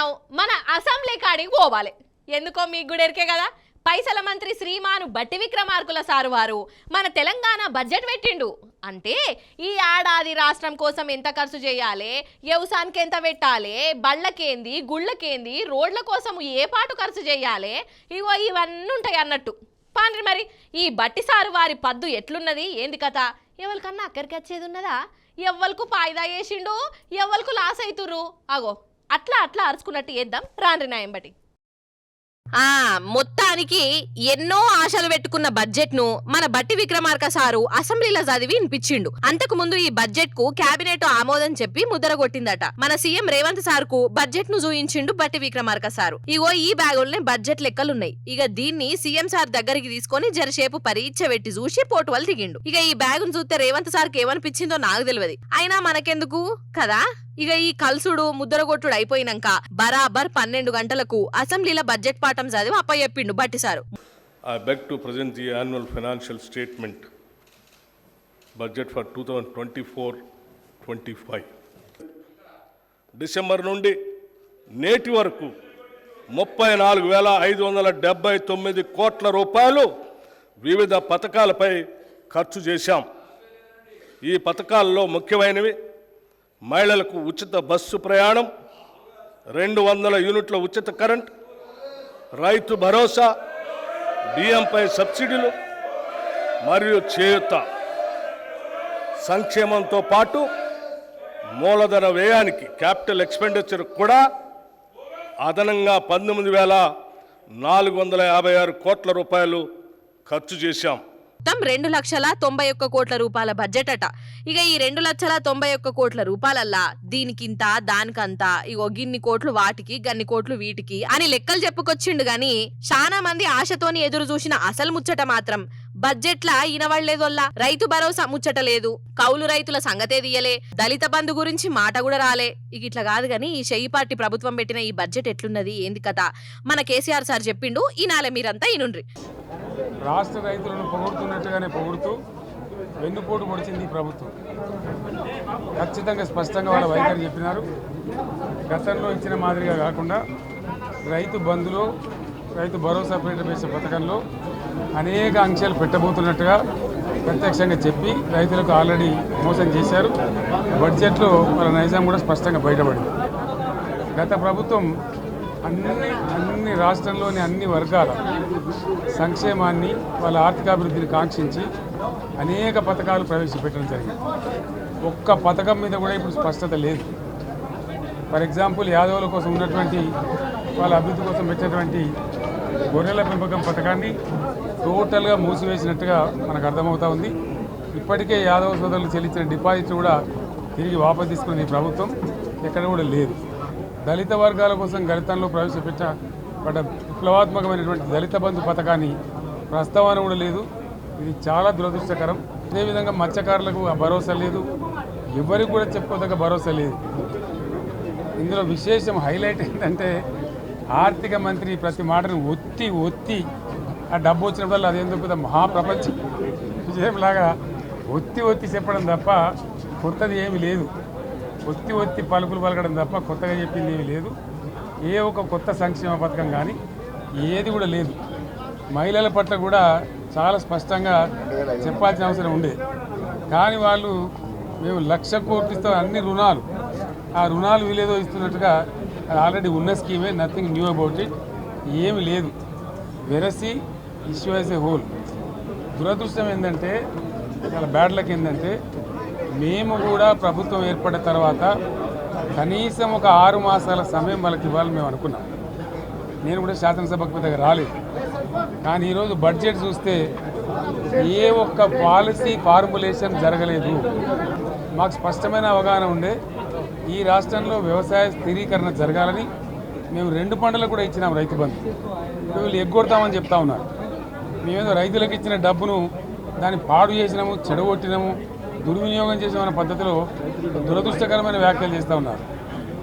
మనం మన అసెంబ్లీ కాడికి పోవాలి. ఎందుకో మీకు కూడా ఎరికే కదా, పైసల మంత్రి శ్రీమాను బట్టి విక్రమార్కుల సారు వారు మన తెలంగాణ బడ్జెట్ పెట్టిండు. అంటే ఈ ఏడాది రాష్ట్రం కోసం ఎంత ఖర్చు చేయాలి, వ్యవసాయానికి ఎంత పెట్టాలి, బళ్ళకేంది, గుళ్ళకేంది, రోడ్ల కోసం ఏ పాటు ఖర్చు చేయాలి, ఇవో ఇవన్నీ ఉంటాయి అన్నట్టు. పాండ్రి మరి ఈ బట్టి సారు వారి పద్దు ఎట్లున్నది, ఏంది కథ, ఎవరికన్నా అక్కడికి వచ్చేది ఉన్నదా, ఎవ్వలకు పాయిదా వేసిండు, ఎవ్వలకు లాస్ అవుతుర్రు, అగో అట్లా అట్లా అరుచుకున్నట్టు వేద్దాం రాండ్రి నాయం బట్టి. మొత్తానికి ఎన్నో ఆశలు పెట్టుకున్న బడ్జెట్ ను మన బట్టి విక్రమార్క సారు అసెంబ్లీలో చదివి వినిపించిండు. అంతకు ముందు ఈ బడ్జెట్ కు కేబినెట్ ఆమోదం చెప్పి ముద్ర కొట్టిందట. మన సీఎం రేవంత్ సార్ కు బడ్జెట్ ను చూయించిండు బట్టి విక్రమార్క సారు. ఇగో ఈ బ్యాగుల్ని బడ్జెట్ లెక్కలున్నాయి. ఇక దీన్ని సీఎం సార్ దగ్గరికి తీసుకొని జరసేపు పరీక్ష పెట్టి చూసి పోటువలు దిగిండు. ఇక ఈ బ్యాగును చూస్తే రేవంత్ సార్కి ఏమనిపించిందో నాకు తెలియదు, అయినా మనకెందుకు కదా. ఇక ఈ కల్సుడు ముద్రగొట్టుడు అయిపోయినాక బరాబర్ 12 గంటలకు అసెంబ్లీలో బడ్జెట్ పాఠం చదివి అప్పచెప్పిండు బట్టి sir. I beg to present the annual financial statement budget for 2024-25. December నుండి నేటి వరకు 34,579 కోట్ల రూపాయలు వివిధ పథకాలపై ఖర్చు చేశాం. ఈ పథకాల్లో ముఖ్యమైనవి మహిళలకు ఉచిత బస్సు ప్రయాణం, 200 యూనిట్ల ఉచిత కరెంట్, రైతు భరోసా, బియ్యంపై సబ్సిడీలు మరియు చేయూత. సంక్షేమంతో పాటు మూలధన వ్యయానికి క్యాపిటల్ ఎక్స్పెండిచర్ కూడా అదనంగా 19,456 కోట్ల రూపాయలు ఖర్చు చేశాం. మొత్తం 2,91 కోట్ల రూపాయల బడ్జెట్ అట. ఇక ఈ 2,91 కోట్ల రూపాయలల్లా దీనికింత దానికంతా ఇగో గిన్ని కోట్లు వాటికి గన్ని కోట్లు వీటికి అని లెక్కలు చెప్పుకొచ్చిండు గాని చాలా మంది ఆశతోని ఎదురు చూసిన అసలు ముచ్చట మాత్రం బడ్జెట్లా ఇనవడలేదొల్లా. రైతు భరోసా ముచ్చట లేదు, కౌలు రైతుల సంగతే తీయలే, దళిత బంధు గురించి మాట కూడా రాలే. ఇక ఇట్లా కాదు గాని ఈ షెయి పార్టీ ప్రభుత్వం పెట్టిన ఈ బడ్జెట్ ఎట్లున్నది ఏంది కథ మన కేసీఆర్ సార్ చెప్పిండు. ఈ నాలే మీరంతా ఇనుండ్రి. రాష్ట్ర రైతులను పొగుడుతున్నట్టుగానే పొగుడుతూ వెన్నుపోటు పొడిచింది ఈ ప్రభుత్వం. ఖచ్చితంగా స్పష్టంగా వాళ్ళ వైఖరి చెప్పినారు. గతంలో ఇచ్చిన మాదిరిగా కాకుండా రైతు బంధులో, రైతు భరోసా పేట వేసే పథకంలో అనేక ఆంక్షలు పెట్టబోతున్నట్టుగా ప్రత్యక్షంగా చెప్పి రైతులకు ఆల్రెడీ మోసం చేశారు. బడ్జెట్లో వాళ్ళ నైజాం కూడా స్పష్టంగా బయటపడింది. గత ప్రభుత్వం అన్ని రాష్ట్రంలోని అన్ని వర్గాల సంక్షేమాన్ని, వాళ్ళ ఆర్థికాభివృద్ధిని కాంక్షించి అనేక పథకాలు ప్రవేశపెట్టడం జరిగింది. ఒక్క పథకం మీద కూడా ఇప్పుడు స్పష్టత లేదు. ఫర్ ఎగ్జాంపుల్ యాదవుల కోసం ఉన్నటువంటి వాళ్ళ అభివృద్ధి కోసం పెట్టినటువంటి గొర్రెల పెంపకం పథకాన్ని టోటల్గా మూసివేసినట్టుగా మనకు అర్థమవుతా ఉంది. ఇప్పటికే యాదవ సోదరులు చెల్లించిన డిపాజిట్ కూడా తిరిగి వాపసు తీసుకున్న ఈ ప్రభుత్వం ఎక్కడ కూడా లేదు. దళిత వర్గాల కోసం గణితంలో ప్రవేశపెట్టబడ్డ విప్లవాత్మకమైనటువంటి దళిత బంధు పథకాన్ని ప్రస్తావన కూడా లేదు. ఇది చాలా దురదృష్టకరం. అదేవిధంగా మత్స్యకారులకు ఆ భరోసా లేదు, ఎవరికి కూడా చెప్పుకోదగ్గ భరోసా లేదు. ఇందులో విశేషం హైలైట్ ఏంటంటే ఆర్థిక మంత్రి ప్రతి మాటను ఒత్తి ఆ డబ్బు వచ్చినప్పుడు అదేందుకు పెద్ద మహాప్రపంచ విజయంలాగా ఒత్తి చెప్పడం తప్ప కొత్తది ఏమీ లేదు. ఒత్తి పలుకులు పలకడం తప్ప కొత్తగా చెప్పింది ఏమీ లేదు. ఏ ఒక కొత్త సంక్షేమ పథకం కానీ ఏది కూడా లేదు. మహిళల పట్ల కూడా చాలా స్పష్టంగా చెప్పాల్సిన అవసరం ఉండే. కానీ వాళ్ళు మేము 1,00,000 కోట్లు ఇస్తాం అన్ని రుణాలు, ఆ రుణాలు వీలేదో ఇస్తున్నట్టుగా అది ఆల్రెడీ ఉన్న స్కీమే, నథింగ్ న్యూ అబౌట్ ఇట్, ఏమి లేదు. వెరసి ఇష్యూ యాజ్ ఏ హోల్. దురదృష్టం ఏంటంటే, చాలా బ్యాడ్ లక్ ఏంటంటే, మేము కూడా ప్రభుత్వం ఏర్పడిన తర్వాత కనీసం ఒక 6 మాసాల సమయం వాళ్ళకి ఇవ్వాలని మేము అనుకున్నాం. నేను కూడా శాసనసభకు పెద్దగా రాలేదు. కానీ ఈరోజు బడ్జెట్ చూస్తే ఏ ఒక్క పాలసీ ఫార్ములేషన్ జరగలేదు. మాకు స్పష్టమైన అవగాహన ఉండే ఈ రాష్ట్రంలో వ్యవసాయ స్థిరీకరణ జరగాలని మేము 2 పంటలకు కూడా ఇచ్చినాం రైతు బంధు. వీళ్ళు ఎగ్గొడతామని చెప్తా ఉన్నారు. మేమేదో రైతులకు ఇచ్చిన డబ్బును దాన్ని పాడు చేసినాము, చెడగొట్టినాము, దుర్వినియోగం చేసామన్న పద్ధతిలో దురదృష్టకరమైన వ్యాఖ్యలు చేస్తూ ఉన్నారు.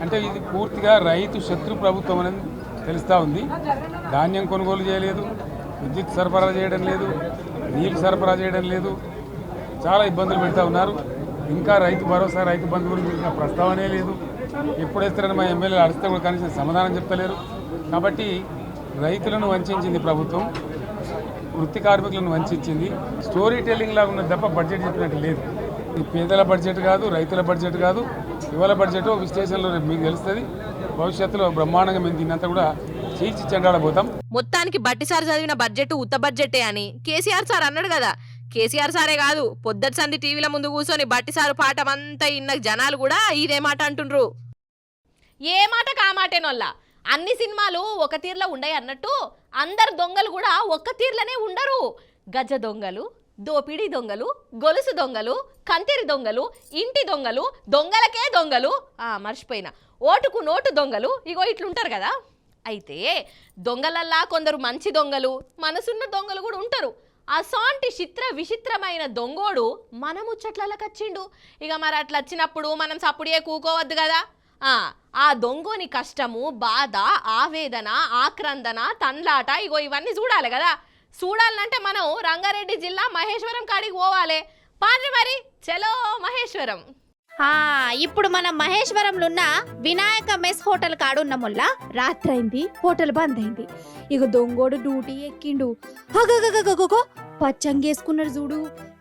అంటే ఇది పూర్తిగా రైతు శత్రు ప్రభుత్వం అనేది తెలుస్తూ ఉంది. ధాన్యం కొనుగోలు చేయలేదు, విద్యుత్ సరఫరా చేయడం లేదు, నీళ్ళు సరఫరా చేయడం లేదు, చాలా ఇబ్బందులు పెడతా ఉన్నారు. ఇంకా రైతు భరోసా, రైతు బంధు గురించి ఇంకా ప్రస్తావనే లేదు. ఎప్పుడు వేస్తారని మా ఎమ్మెల్యేలు అడిస్తే కూడా కనీసం సమాధానం చెప్తలేరు. కాబట్టి రైతులను వంచింది ప్రభుత్వం, వృత్తి కార్మికులను వంచింది. స్టోరీ టెల్లింగ్ లాగా ఉన్నది తప్ప బడ్జెట్ చెప్పినట్టు లేదు. ఇది పేదల బడ్జెట్ కాదు, రైతుల బడ్జెట్ కాదు, యువల బడ్జెట్ విశ్లేషణలో మీకు తెలుస్తుంది. భవిష్యత్తులో బ్రహ్మాండంగా మేము దీన్నంతా కూడా చీల్చి చెండాడబోతాం. మొత్తానికి బట్టి సార్ చదివిన బడ్జెట్ ఉత్త బడ్జెటే అని కేసీఆర్ సార్ అన్నాడు కదా. కేసీఆర్ సారే కాదు, పొద్దటి సంధి టీవీల ముందు కూర్చొని బట్టి సారు పాఠమంతా ఇన్న జనాలు కూడా ఇదే మాట అంటుండ్రు. ఏ మాట కామాటేనోళ్ళ అన్ని సినిమాలు ఒక తీర్లో ఉండయి అన్నట్టు అందరు దొంగలు కూడా ఒక్క తీర్లనే ఉండరు. గజ దొంగలు, దోపిడీ దొంగలు, గొలుసు దొంగలు, కంతిరి దొంగలు, ఇంటి దొంగలు, దొంగలకే దొంగలు, మర్చిపోయినా ఓటుకు నోటు దొంగలు, ఇగో ఇట్లుంటారు కదా. అయితే దొంగలల్లా కొందరు మంచి దొంగలు, మనసున్న దొంగలు కూడా ఉంటారు. అసాంటి చిత్ర విచిత్రమైన దొంగోడు మన ముచ్చట్లకి వచ్చిండు. ఇక మరి అట్లా వచ్చినప్పుడు మనం సప్పుడే కూకోవద్దు కదా. ఆ దొంగోని కష్టము, బాధ, ఆవేదన, ఆక్రందన, తండ్లాట ఇగో ఇవన్నీ చూడాలి కదా. చూడాలంటే మనం రంగారెడ్డి జిల్లా మహేశ్వరం కాడికి పోవాలి. పాండ్రి మరి చలో మహేశ్వరం. ఇప్పుడు మనం మహేశ్వరంలో ఉన్న వినాయక మెస్ హోటల్ కాడున్నముల్లా రాత్రైంది, హోటల్ బంద్ అయింది. ఇక దొంగోడు డ్యూటీ ఎక్కిండు. హగగగగగో పచ్చంగేసుకున్నాడు చూడు.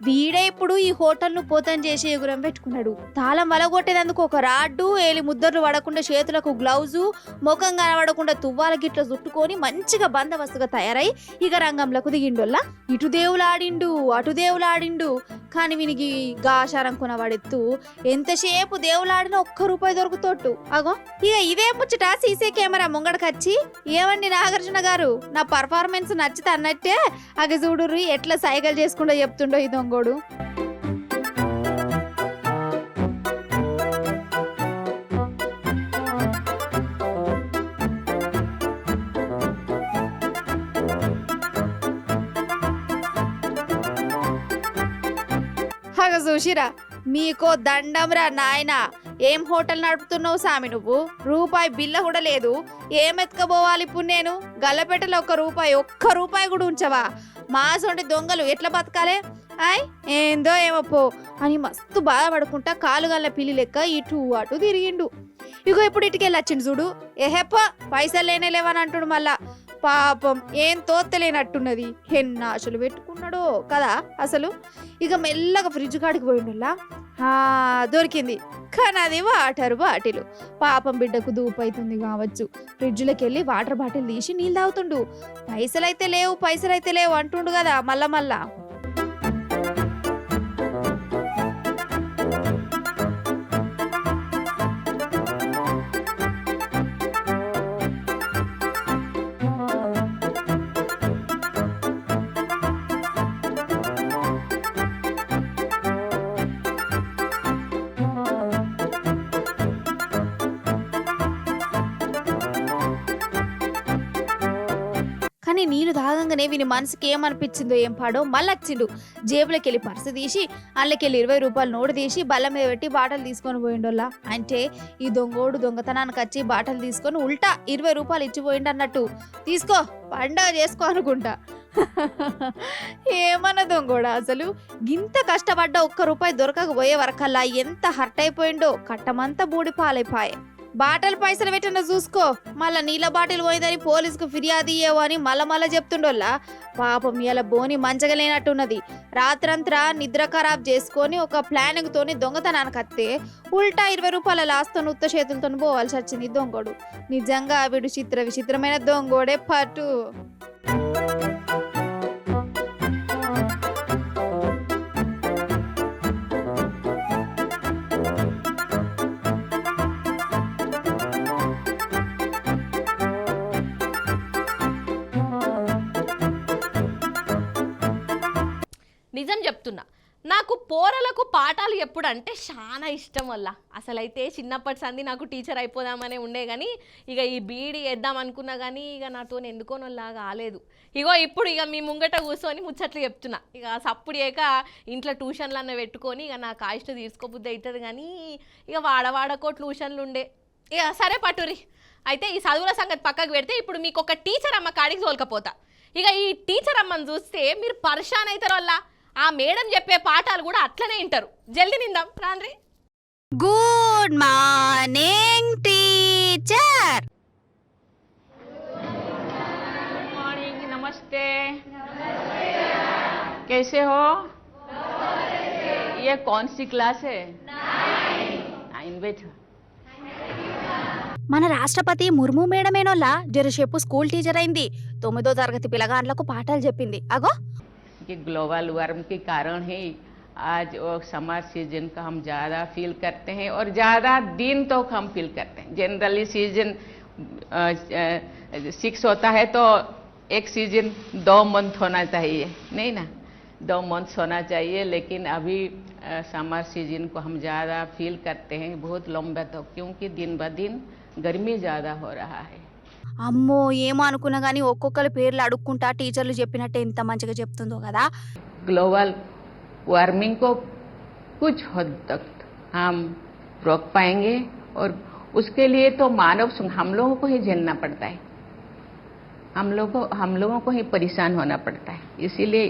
వీడే ఇప్పుడు ఈ హోటల్ను పోతం చేసి ఎగురం పెట్టుకున్నాడు. తాళం వలగొట్టేందుకు ఒక రాడ్డు, ఏలి ముద్దర్లు పడకుండా చేతులకు గ్లౌజు, ముఖం కనబడకుండా తువ్వాల గిట్ల చుట్టుకొని మంచిగా బందోబస్తుగా తయారై ఇక రంగంలోకి దిగిండోల్లా. ఇటు దేవులాడిండు, అటు దేవులాడిండు. కానీ వీనికి గాశారం కొనవాడెత్తు ఎంతసేపు దేవులాడిన ₹1 దొరుకుతోట్టు. అగో ఇక ఇదే ముచ్చట సీసీ కెమెరా ముంగడకొచ్చి, ఏమండి నాగార్జున గారు, నా పర్ఫార్మెన్స్ నచ్చితే అన్నట్టే అగ చూడుర్రి ఎట్లా సైకిల్ చేసుకుంటూ చెప్తుండో ఈ దొంగోడు. చూసిరా, మీకో దండంరా నాయనా. ఏం హోటల్ నడుపుతున్నావు సామి నువ్వు? రూపాయి బిల్ల కూడా లేదు. ఏం ఎత్తుకపోవాలి ఇప్పుడు నేను? గల్లపెట్టలో ₹1 కూడా ఉంచవా? మాసొంటి దొంగలు ఎట్లా బతకాలే? ఏందో ఏమో పో అని మస్తు బాధపడుకుంటా కాలుగల్ల పిల్లి లెక్క ఇటు అటు తిరిగిండు. ఇగో ఇప్పుడు ఇటుకెళ్ళి వచ్చిండు చూడు. ఏహెప్ప పైసలు లేనే లేవని అంటుడు మళ్ళా. పాపం ఏం తోత్తలేనట్టున్నది. ఎన్ని ఆశలు పెట్టుకున్నాడో కదా అసలు. ఇక మెల్లగా ఫ్రిడ్జ్ కాడికి పోయిండులా. దొరికింది, కానీ అది వాటర్ బాటిల్. పాపం బిడ్డకు దూపు అవుతుంది కావచ్చు. ఫ్రిడ్జ్లోకి వెళ్ళి వాటర్ బాటిల్ తీసి నీళ్ళు తాగుతుండు. పైసలైతే లేవు అంటుండు కదా మళ్ళా. కానీ నీళ్ళు తాగంగానే వీని మనసుకి ఏమనిపించిందో ఏం పాడో మళ్ళీ వచ్చిండు. జేబులోకి వెళ్ళి పర్సు తీసి అందులోకెళ్ళి ₹20 నోటు తీసి బల్ల మీద పెట్టి బాటలు తీసుకొని పోయిండోల్లా. అంటే ఈ దొంగోడు దొంగతనానికి వచ్చి బాటలు తీసుకొని ఉల్టా ₹20 ఇచ్చిపోయిండు అన్నట్టు. తీసుకో పండగ చేసుకో అనుకుంటా. ఏమన్నా దొంగోడా అసలు. గింత కష్టపడ్డ ₹1 దొరకకపోయే వరకల్లా ఎంత హర్ట్ అయిపోయిండో. కట్టమంతా బూడి పాలైపోయే. బాటల్ పైసలు పెట్టిన చూసుకో, మళ్ళా నీళ్ళ బాటిల్ పోయిందని పోలీసుకు ఫిర్యాదు ఇయ్యవు అని మళ్ళా చెప్తుండోల్లా. పాపం ఇలా బోని మంచగా లేనట్టున్నది. రాత్రంతా నిద్ర ఖరాబ్ చేసుకొని ఒక ప్లానింగ్ తోని దొంగతనానికి వస్తే ఉల్టా ₹20 లాస్తో ఉత్త చేతులతో పోవాల్సి వచ్చింది దొంగోడు. నిజంగా వీడు విచిత్రమైన దొంగోడే పట్టు. నిజం చెప్తున్నా, నాకు పోరలకు పాఠాలు ఎప్పుడంటే చాలా ఇష్టం వల్ల. అసలైతే చిన్నప్పటి సంది నాకు టీచర్ అయిపోదామనే ఉండే కానీ ఇక ఈ బీడీ వేద్దాం అనుకున్నా కానీ ఇక నాతో ఎందుకోనోలా కాలేదు. ఇగో ఇప్పుడు ఇక మీ ముంగట కూర్చొని ముచ్చట్లు చెప్తున్నా. ఇక సప్పుడు ఏక ఇంట్లో ట్యూషన్లు అన్న పెట్టుకొని ఇక నాకు ఆయిస్ట్ తీసుకోబుద్ది అవుతుంది. కానీ ఇక వాడకో ట్యూషన్లు ఉండే. ఇక సరే పట్టురి. అయితే ఈ చదువుల సంగతి పక్కకు పెడితే ఇప్పుడు మీకు ఒక టీచర్ అమ్మ కాడికి తోలుకపోతా. ఇక ఈ టీచర్ అమ్మని చూస్తే మీరు పరిశాన్ అవుతారు వల్ల. ఆ మేడం చెప్పే పాఠాలు కూడా అట్లనే వింటారు. జల్దీ నిందాం రాండ్రి. గుడ్ మార్నింగ్ कैसे हो? ये कौन सी क्लास है? 9 बैठो। మన రాష్ట్రపతి ముర్ము మేడమేనోళ్ళ జరసేపు స్కూల్ టీచర్ అయింది 9వ తరగతి పిల్లగాండ్లకు పాఠాలు చెప్పింది అగో कि ग्लोबल वार्म के कारण ही आज वो समर सीजन का हम ज़्यादा फील करते हैं और ज़्यादा दिन तक हम फील करते हैं। जनरली सीजन 6 होता है तो एक सीजन 2 मंथ होना चाहिए, नहीं ना, 2 मंथ होना चाहिए, लेकिन अभी समर सीजन को हम ज़्यादा फील करते हैं बहुत लंबा तक, क्योंकि दिन ब दिन गर्मी ज़्यादा हो रहा है। అమ్మో ఏమో అనుకున్నా గానీ ఒక్కొక్కరి పేర్లు అడుక్కుంటా టీచర్లు చెప్పినట్టే ఎంత మంచిగా చెప్తుందో కదా ग्लोबल वार्मिंग को कुछ हद तक हम रोक पाएंगे और उसके लिए तो हम लोगों को ही झेलना पड़ता है, हम लोगों को ही परेशान होना पड़ता है। इसीलिए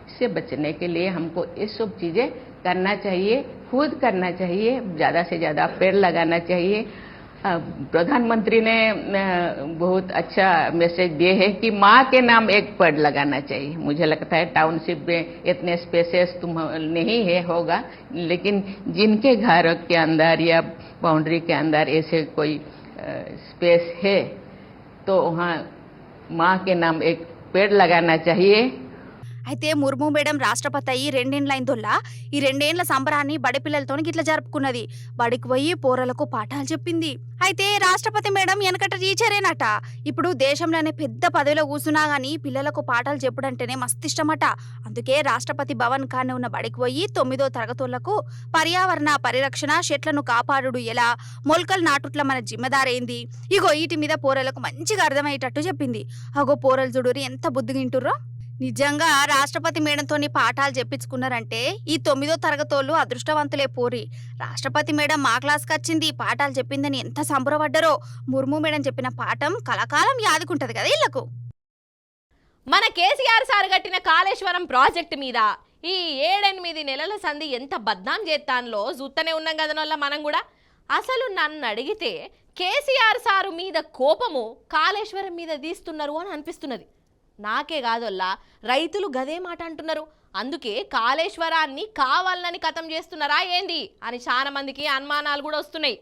इससे बचने के लिए हमको ये सब चीज़ें करना चाहिए, खुद करना चाहिए, ज़्यादा से ज़्यादा पेड़ लगाना चाहिए। प्रधानमंत्री ने बहुत अच्छा मैसेज दिए है कि माँ के नाम एक पेड़ लगाना चाहिए। मुझे लगता है टाउनशिप में इतने स्पेसेस नहीं है होगा, लेकिन जिनके घर के अंदर या बाउंड्री के अंदर ऐसे कोई स्पेस है तो वहाँ माँ के नाम एक पेड़ लगाना चाहिए। అయితే ముర్ము మేడం రాష్ట్రపతి అయ్యి 2 ఏళ్లైందోల్లా ఈ 2 ఏళ్ల సంబరాన్ని బడి పిల్లలతోని గిట్ల జరుపుకున్నది బడికి పోయి పోరలకు పాఠాలు చెప్పింది అయితే రాష్ట్రపతి మేడం వెనకట టీచరేనట ఇప్పుడు దేశంలోనే పెద్ద పదవిలో కూర్చున్నా గానీ పిల్లలకు పాఠాలు చెప్పుడంటేనే మస్తు ఇష్టమట అందుకే రాష్ట్రపతి భవన్ కానే ఉన్న బడికి పోయి 9వ తరగతులకు పర్యావరణ పరిరక్షణ చెట్లను కాపాడుడు ఎలా మొలకలు నాటుట్ల మన జిమ్మదారేంది ఇగో వీటి మీద పోరలకు మంచిగా అర్థమయ్యేటట్టు చెప్పింది అగో పోరలు చూడురి ఎంత బుద్ధిగింటుర్రో నిజంగా రాష్ట్రపతి మేడంతోని పాఠాలు చెప్పించుకున్నారంటే ఈ 9వ తరగతోళ్ళు అదృష్టవంతులే పోరి రాష్ట్రపతి మేడం మా క్లాస్కి వచ్చింది పాఠాలు చెప్పిందని ఎంత సంబరపడ్డారో ముర్ము మేడం చెప్పిన పాఠం కలకాలం యాదుకుంటది కదా వీళ్ళకు మన కేసీఆర్ సార్ కట్టిన కాళేశ్వరం ప్రాజెక్టు మీద ఈ 7-8 నెలల సంధి ఎంత బద్నాం చేస్తాన్లో చూస్తూనే ఉన్నాం కదనోళ్ళ మనం కూడా అసలు నన్ను అడిగితే కేసీఆర్ సారు మీద కోపము కాళేశ్వరం మీద తీస్తున్నారు అని అనిపిస్తున్నది నాకే కాదోల్లా రైతులు గదే మాట అంటున్నారు అందుకే కాళేశ్వరాన్ని కావాలని ఖతం చేస్తున్నారా ఏంది అని చాలా మందికి అనుమానాలు కూడా వస్తున్నాయి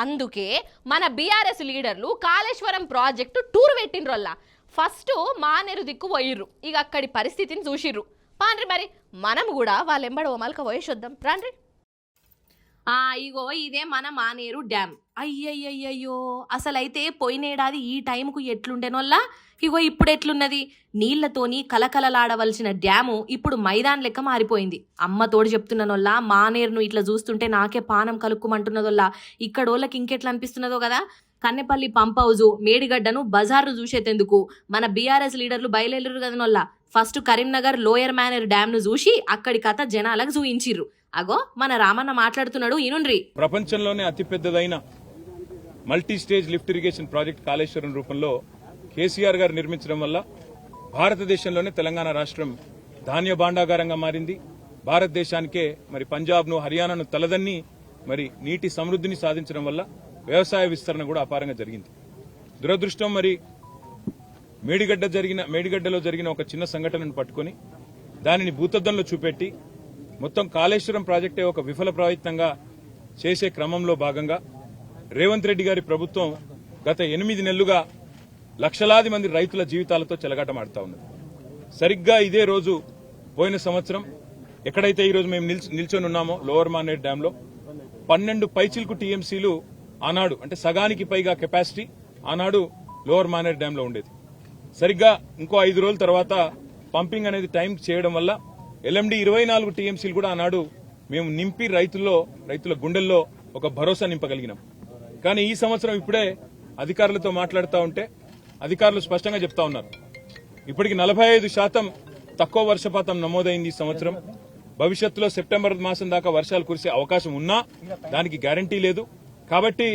అందుకే మన బీఆర్ఎస్ లీడర్లు కాళేశ్వరం ప్రాజెక్టు టూర్ పెట్టినరోల్లా ఫస్ట్ మానేరు దిక్కు పోయిర్రు ఇక అక్కడి పరిస్థితిని చూసిర్రు పాండ్రి మరి మనం కూడా వాళ్ళెంబడి ఓమల్క పోయేసొద్దాం రాండ్రి ఇగో ఇదే మన మానేరు డ్యామ్ అయ్యయ్యయ్యో అసలైతే పోయినేడాది ఈ టైంకు ఎట్లుండేనోల్లా ఇగో ఇప్పుడు ఎట్లున్నది నీళ్లతోని కలకలలాడవలసిన డ్యాము ఇప్పుడు మైదాన్ లెక్క మారిపోయింది అమ్మ తోడు చెప్తున్నానోల్లా మానేరును ఇట్లా చూస్తుంటే నాకే పానం కలుక్కుమంటున్నదోల్లా ఇక్కడోళ్ళకి ఇంకెట్లా అనిపిస్తున్నదో కదా కన్నెపల్లి పంప్ హౌజు మేడిగడ్డను బజార్ను చూసేందుకు మన బీఆర్ఎస్ లీడర్లు బయలుదేరు కదనోల్లా first Karimnagar lower Maner dam ను చూసి అక్కడి కథ జనాలకు చూయించిర్రు అగో మన రామన్న మాట్లాడుతున్నాడు ఈనుండ్రి ప్రపంచంలోనే అతిపెద్దదైన multi stage lift irrigation project Kaleshwaram రూపంలో కేసీఆర్ గారు నిర్మించడం వల్ల భారతదేశంలోనే తెలంగాణ రాష్ట్రం ధాన్య భాండాగారంగా మారింది భారతదేశానికే మరి పంజాబ్ను హర్యానాను తలదన్ని మరి నీటి సమృద్ధిని సాధించడం వల్ల వ్యవసాయ విస్తరణ కూడా అపారంగా జరిగింది దురదృష్టం మరి మేడిగడ్డలో జరిగిన ఒక చిన్న సంఘటనను పట్టుకొని దానిని భూతద్దంలో చూపెట్టి మొత్తం కాళేశ్వరం ప్రాజెక్టే ఒక విఫల ప్రయత్నంగా చేసే క్రమంలో భాగంగా రేవంత్ రెడ్డి గారి ప్రభుత్వం గత 8 నెలలుగా లక్షలాది మంది రైతుల జీవితాలతో చెలగాటమాడుతా ఉన్నది సరిగ్గా ఇదే రోజు పోయిన సంవత్సరం ఎక్కడైతే ఈ రోజు మేము నిల్చొని ఉన్నామో లోవర్ మానేర్ డ్యామ్ లో 12 పైచిల్కు టీఎంసీలు ఆనాడు అంటే సగానికి పైగా కెపాసిటీ ఆనాడు లోవర్ మానేర్ డ్యామ్ లో ఉండేది సరిగ్గా ఇంకో 5 రోజుల తర్వాత పంపింగ్ అనేది టైం చేయడం వల్ల ఎల్ఎండి 24 టీఎంసీలు కూడా ఆనాడు మేము నింపి రైతుల గుండెల్లో ఒక భరోసా నింపగలిగినాం కానీ ఈ సంవత్సరం ఇప్పుడే అధికారులతో మాట్లాడుతూ ఉంటే అధికారులు స్పష్టంగా చెప్తా ఉన్నారు ఇప్పటికి 45% తక్కువ వర్షపాతం నమోదైంది ఈ సంవత్సరం భవిష్యత్తులో సెప్టెంబర్ మాసం దాకా వర్షాలు కురిసే అవకాశం ఉన్నా దానికి గ్యారంటీ లేదు కాబట్టి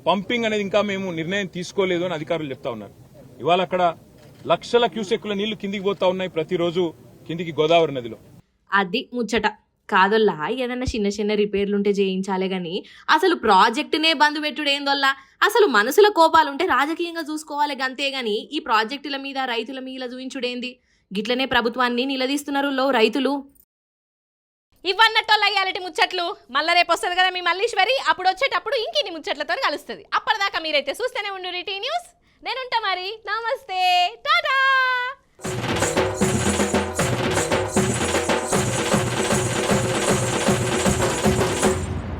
పంపింగ్ అనేది ఇంకా మేము నిర్ణయం తీసుకోలేదు అని అధికారులు చెప్తా ఉన్నారు ఇవాళ అక్కడ లక్షల క్యూసెక్కుల నీళ్లు కిందికి పోతా ఉన్నాయి ప్రతిరోజు కిందికి గోదావరి నదిలో అది ముచ్చట కాదొల్లా ఏదన్నా చిన్న చిన్న రిపేర్లు ఉంటే చేయించాలే గాని అసలు ప్రాజెక్టునే బంద్ పెట్టుడు ఏందొల్లా? అసలు మనసుల కోపాలుంటే రాజకీయంగా చూసుకోవాలి గంతే గాని ఈ ప్రాజెక్టుల మీద రైతుల మీద చూయించుడేంది? గిట్లనే ప్రభుత్వాన్ని నిలదీస్తున్నారు రైతులు. ఇవన్నట్టోళ్ళు అయ్యాలటి ముచ్చట్లు. మళ్ళీ రేపు వస్తుంది కదా మీ మల్లీశ్వరి, అప్పుడు వచ్చేటప్పుడు ఇంకిన్ని ముచ్చట్లతో కలుస్తుంది. అప్పటిదాకా మీరైతే చూస్తూనే ఉండు టీ న్యూస్. నేనుంటా మరి. నమస్తే, టాటా.